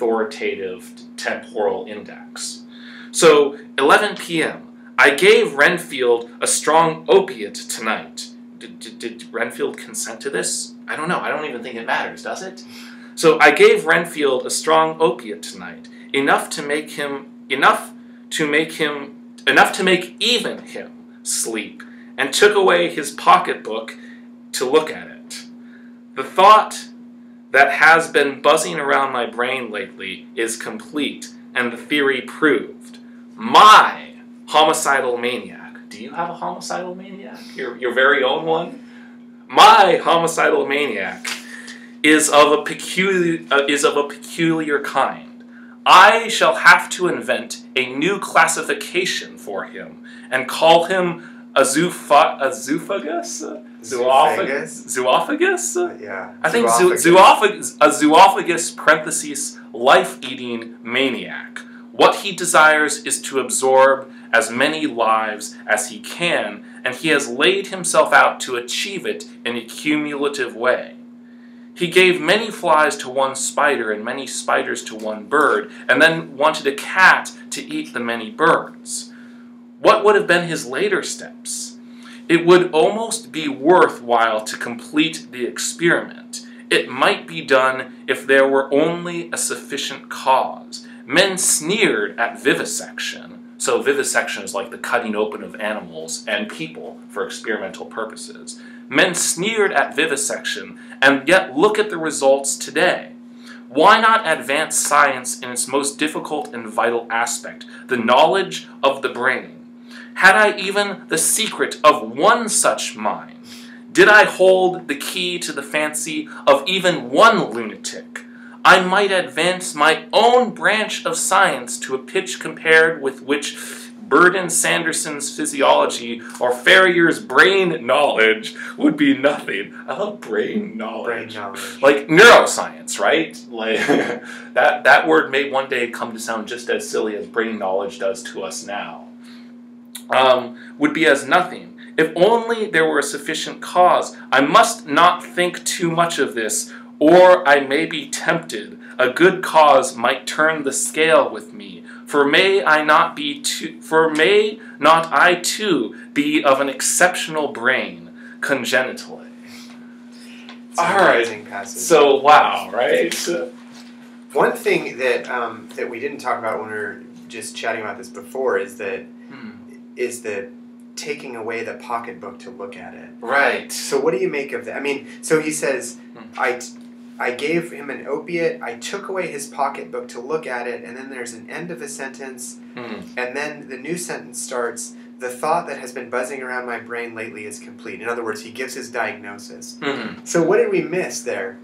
authoritative temporal index. So, 11 p.m. I gave Renfield a strong opiate tonight. Did Renfield consent to this? I don't know. I don't even think it matters, does it? So I gave Renfield a strong opiate tonight, enough to make even him sleep, and took away his pocketbook to look at it. The thought that has been buzzing around my brain lately is complete, and the theory proved. My homicidal maniac. Do you have a homicidal maniac? Your very own one? My homicidal maniac is of a peculiar kind. I shall have to invent a new classification for him and call him a zoophagous? Zoophagous? Yeah. I think a zoophagous parentheses life-eating maniac. What he desires is to absorb as many lives as he can, and he has laid himself out to achieve it in a cumulative way. He gave many flies to one spider and many spiders to one bird, and then wanted a cat to eat the many birds. What would have been his later steps? It would almost be worthwhile to complete the experiment. It might be done if there were only a sufficient cause. Men sneered at vivisection. So vivisection is like the cutting open of animals and people for experimental purposes. Men sneered at vivisection, and yet look at the results today. Why not advance science in its most difficult and vital aspect, the knowledge of the brain? Had I even the secret of one such mind? Did I hold the key to the fancy of even one lunatic? I might advance my own branch of science to a pitch compared with which Burden Sanderson's physiology or Ferrier's brain knowledge would be nothing. I love brain knowledge. Brain knowledge. Like neuroscience, right? Like that word may one day come to sound just as silly as brain knowledge does to us now. Would be as nothing. If only there were a sufficient cause. I must not think too much of this, or I may be tempted. A good cause might turn the scale with me. For may not I too be of an exceptional brain congenitally? All right. Passage. So wow, right? One thing that that we didn't talk about when we were just chatting about this before is that taking away the pocketbook to look at it. Right. So what do you make of that? I mean, so he says, I gave him an opiate, I took away his pocketbook to look at it, and then there's an end of a sentence, and then the new sentence starts, the thought that has been buzzing around my brain lately is complete. In other words, he gives his diagnosis. So what did we miss there?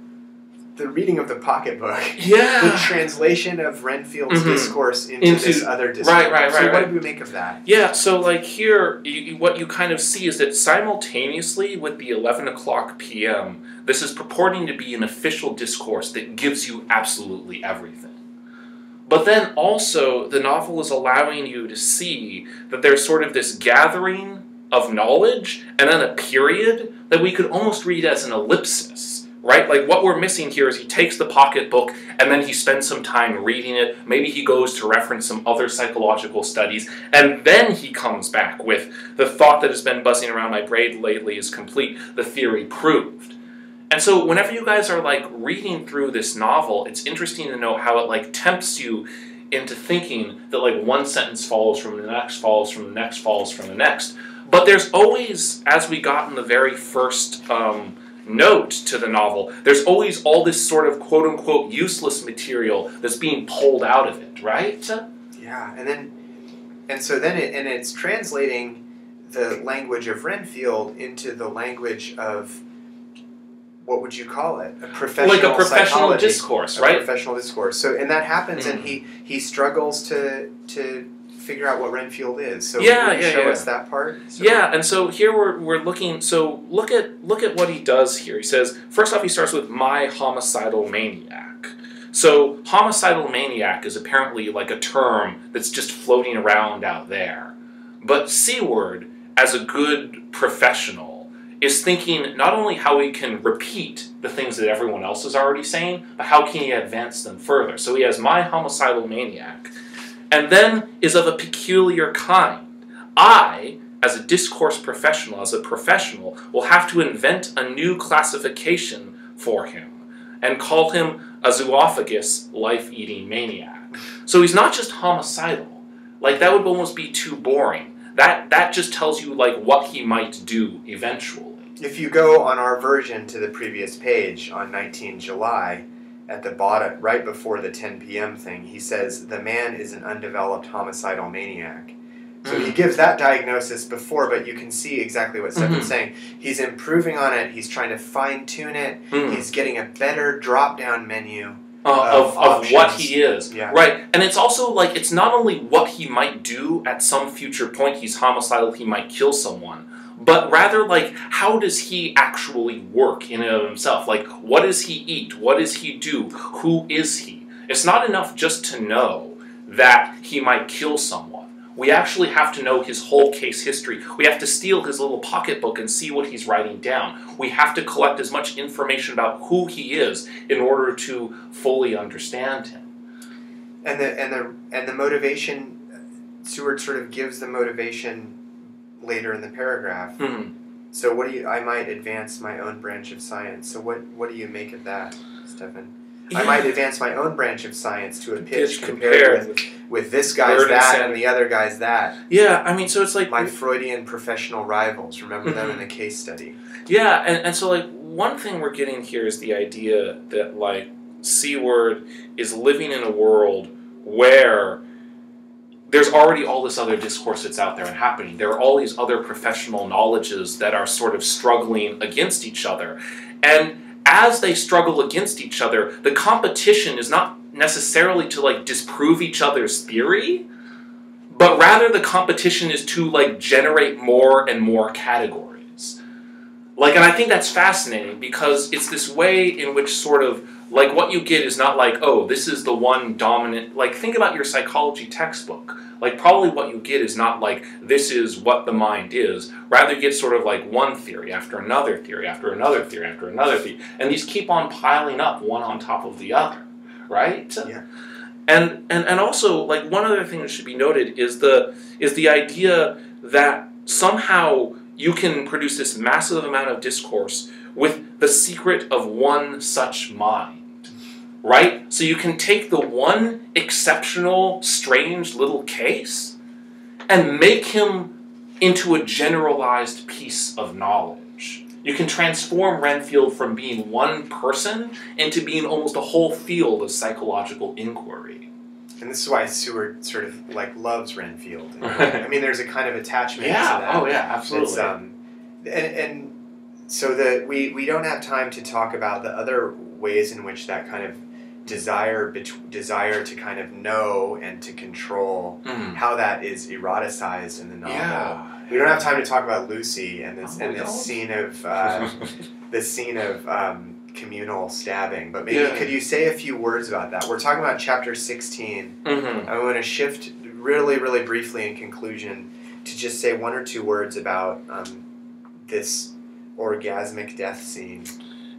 The reading of the pocketbook. Yeah. The translation of Renfield's discourse into this other discourse. Right. So what did we make of that? Yeah, so like here, what you kind of see is that simultaneously with the 11 o'clock p.m., this is purporting to be an official discourse that gives you absolutely everything. But then also, the novel is allowing you to see that there's sort of this gathering of knowledge, and then a period that we could almost read as an ellipsis. Right? Like, what we're missing here is he takes the pocketbook and then he spends some time reading it. Maybe he goes to reference some other psychological studies, and then he comes back with the thought that has been buzzing around my brain lately is complete, the theory proved. And so whenever you guys are, like, reading through this novel, it's interesting to know how it, like, tempts you into thinking that, like, one sentence follows from the next, follows from the next, follows from the next. But there's always, as we got in the very first note to the novel, there's always all this sort of quote-unquote useless material that's being pulled out of it, right? Yeah, and so then it's translating the language of Renfield into the language of, what would you call it? A professional like a professional psychology, discourse, right? A professional discourse. So, and that happens, and he struggles to figure out what Renfield is. So show us that part. So and so here we're looking. So look at what he does here. He says, first off, he starts with my homicidal maniac. So homicidal maniac is apparently like a term that's just floating around out there. But Seward, as a good professional, is thinking not only how he can repeat the things that everyone else is already saying, but how can he advance them further. So he has my homicidal maniac, and then is of a peculiar kind. I, as a discourse professional, as a professional, will have to invent a new classification for him and call him a zoophagous, life-eating maniac. So he's not just homicidal. Like, that would almost be too boring. That just tells you, like, what he might do eventually. If you go on our version to the previous page on 19 July, at the bottom, right before the 10 p.m. thing, he says, the man is an undeveloped homicidal maniac. So he gives that diagnosis before, but you can see exactly what Stefan's saying. He's improving on it. He's trying to fine-tune it. He's getting a better drop-down menu of what he is. Yeah. Right. And it's also like, it's not only what he might do at some future point, he's homicidal, he might kill someone, but rather, like, how does he actually work in and of himself? Like, what does he eat? What does he do? Who is he? It's not enough just to know that he might kill someone. We actually have to know his whole case history. We have to steal his little pocketbook and see what he's writing down. We have to collect as much information about who he is in order to fully understand him. And the motivation, Seward sort of gives the motivation later in the paragraph. So I might advance my own branch of science. So what do you make of that, Stefan? Yeah. I might advance my own branch of science to a pitch compared with this guy's that and the other guy's that. Yeah, I mean, so it's like... My Freudian professional rivals. Remember them in the case study. Yeah, and so, like, one thing we're getting here is the idea that, like, Seward is living in a world where there's already all this other discourse that's out there and happening. There are all these other professional knowledges that are sort of struggling against each other. And as they struggle against each other, the competition is not necessarily to, like, disprove each other's theory, but rather the competition is to, like, generate more and more categories. Like, and I think that's fascinating because it's this way in which sort of, like, what you get is not like, oh, this is the one dominant, like, think about your psychology textbook. Like, probably what you get is not like, this is what the mind is. Rather, you get sort of like one theory after another theory after another theory after another theory. And these keep on piling up one on top of the other, right? Yeah. And also, like, one other thing that should be noted is the idea that somehow you can produce this massive amount of discourse with the secret of one such mind. Right? So you can take the one exceptional, strange little case and make him into a generalized piece of knowledge. You can transform Renfield from being one person into being almost a whole field of psychological inquiry. And this is why Seward sort of, like, loves Renfield. I mean, there's a kind of attachment to that. Oh, yeah, absolutely. And so we don't have time to talk about the other ways in which that kind of desire to kind of know and to control, how that is eroticized in the novel. Yeah. We don't have time to talk about Lucy and this scene of communal stabbing, but maybe could you say a few words about that? We're talking about chapter 16. I want to shift really, really briefly in conclusion to just say one or two words about this orgasmic death scene.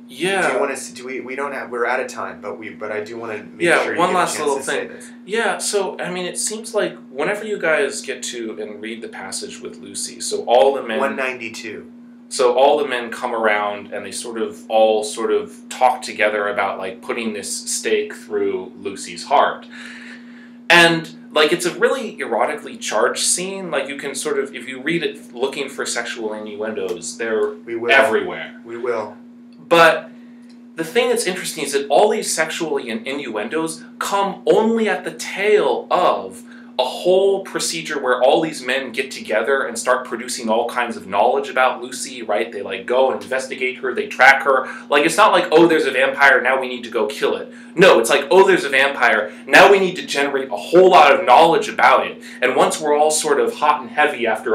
Yeah. Do you want to? We don't have. We're out of time, but I do want to make sure you one get last a chance little to thing. say this. Yeah. So I mean, it seems like whenever you guys get to and read the passage with Lucy, so all the men 192. So all the men come around and they all talk together about, like, putting this stake through Lucy's heart, and, like, it's a really erotically charged scene. Like, you can sort of, if you read it looking for sexual innuendos, they're everywhere. We will. But the thing that's interesting is that all these sexual innuendos come only at the tail of a whole procedure where all these men get together and start producing all kinds of knowledge about Lucy, right? They, like, go and investigate her, they track her. Like, it's not like, oh, there's a vampire, now we need to go kill it. No, it's like, oh, there's a vampire, now we need to generate a whole lot of knowledge about it. And once we're all sort of hot and heavy after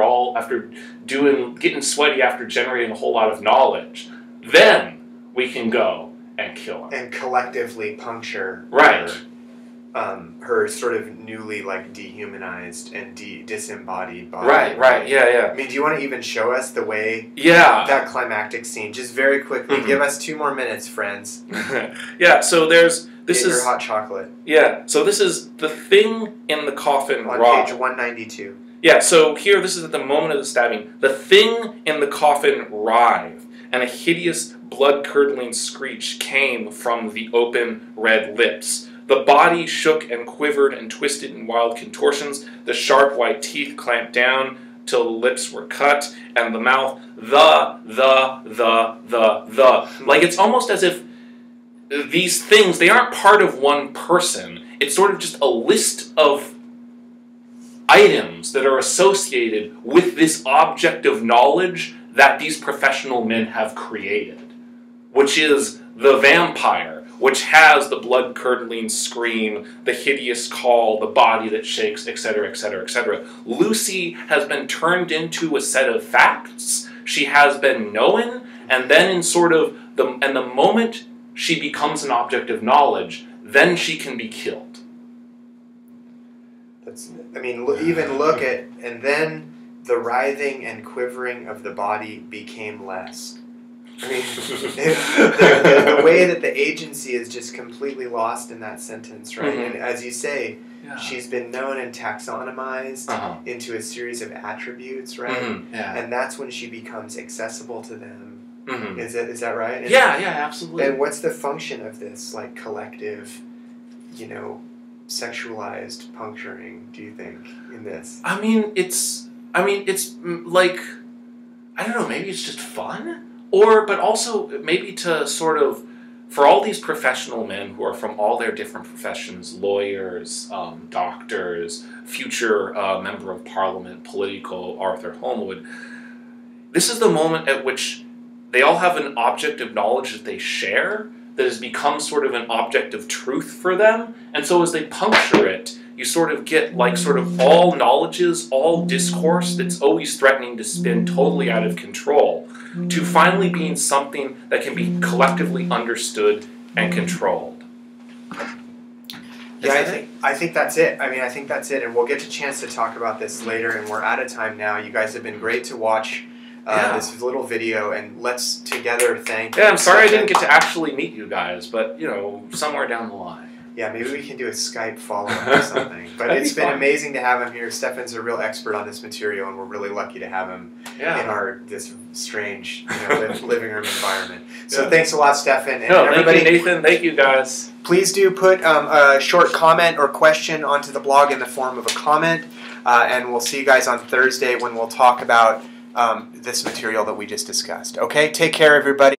getting sweaty after generating a whole lot of knowledge, then we can go and kill him. And collectively puncture right. her sort of newly like dehumanized and disembodied body. Right, yeah. I mean, do you want to even show us the way that climactic scene? Just very quickly, give us 2 more minutes, friends. Yeah, so this is your hot chocolate. Yeah, so this is the thing in the coffin on ride. Page 192. Yeah, so here, this is at the moment of the stabbing. The thing in the coffin writhed, and a hideous, blood-curdling screech came from the open, red lips. The body shook and quivered and twisted in wild contortions. The sharp white teeth clamped down till the lips were cut, and the mouth, the. Like, it's almost as if these things, they aren't part of one person. It's sort of just a list of items that are associated with this object of knowledge that these professional men have created, which is the vampire, which has the blood-curdling scream, the hideous call, the body that shakes, etc., etc., etc. Lucy has been turned into a set of facts. She has been known, and then in sort of the moment she becomes an object of knowledge, then she can be killed. I mean, even look at, and then the writhing and quivering of the body became less. I mean, the way that the agency is just completely lost in that sentence, right? And as you say, she's been known and taxonomized into a series of attributes, right? And that's when she becomes accessible to them. Is that right? And, yeah, absolutely. And what's the function of this, like, collective, sexualized puncturing, do you think, in this? I mean, it's like, I don't know, maybe it's just fun? But also maybe to sort of, for all these professional men who are from all their different professions, lawyers, doctors, future member of parliament, political, Arthur Holmwood, this is the moment at which they all have an object of knowledge that they share, that has become sort of an object of truth for them, and so as they puncture it, you sort of get like sort of all knowledges, all discourse that's always threatening to spin totally out of control, to finally being something that can be collectively understood and controlled. Yeah, I think that's it. I mean, I think that's it, and we'll get a chance to talk about this later, and we're out of time now. You guys have been great to watch. This little video, and let's together thank... Yeah, I'm sorry I didn't get to actually meet you guys, but, somewhere down the line. Yeah, maybe we can do a Skype follow-up or something. But it's been amazing to have him here. Stefan's a real expert on this material, and we're really lucky to have him in this strange living room environment. So thanks a lot, Stefan. And everybody, thank you, Nathan. Thank you, guys. Please do put a short comment or question onto the blog in the form of a comment, and we'll see you guys on Thursday when we'll talk about this material that we just discussed. Okay, take care, everybody.